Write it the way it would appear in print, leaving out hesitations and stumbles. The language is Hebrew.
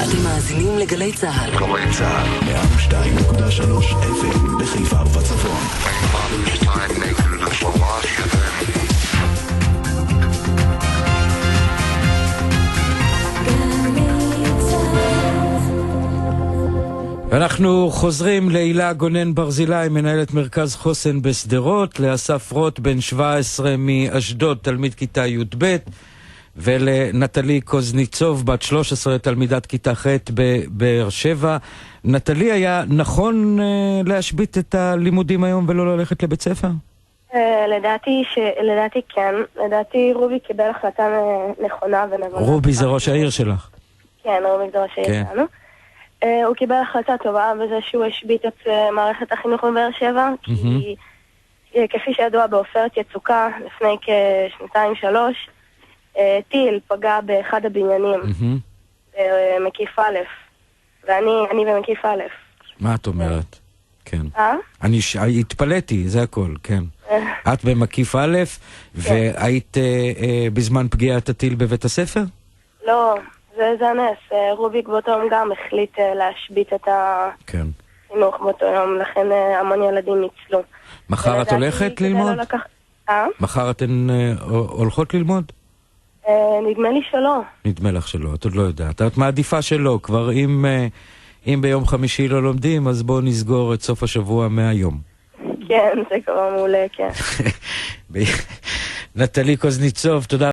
אתם מאזינים לגלי צהל. גלי צהל 102.3 FM בחיפה ובצפון. אנחנו חוזרים להילה גונן ברזילי, מנהלת מרכז חוסן בשדרות, לאסף רוט בן 17 מאשדוד, תלמיד כיתה י"ב, ולנטלי קוזניצוב בת 13, תלמידת כיתה ח' בבאר שבע. נטלי, היה נכון להשבית את הלימודים היום ולא ללכת לבית ספר? לדעתי כן. לדעתי רובי קיבל החלטה נכונה ונבונה. רובי זה ראש העיר שלך? כן, רובי זה ראש העיר שלנו. הוא קיבל החלטה טובה בזה שהוא השבית את מערכת החינוך בבאר שבע, כי כפי שידוע בעופרת יצוקה לפני כשנתיים-שלוש, טיל פגע באחד הבניינים במקיף א', ואני במקיף א'. מה את אומרת? כן. אני התפלאתי, זה הכל, כן. את במקיף א', והיית בזמן פגיעת הטיל בבית הספר? לא, זה הנס. רוביק באותו יום גם החליט להשבית את החינוך באותו יום, לכן המון ילדים ניצלו. מחר את הולכת ללמוד? מחר אתן הולכות ללמוד? נדמה לי שלא. נדמה לך שלא, את עוד לא יודעת. את מעדיפה שלא, כבר אם ביום חמישי לא לומדים, אז בואו נסגור את סוף השבוע מהיום. כן, זה כבר מעולה, כן. נטלי קוזניצוב, תודה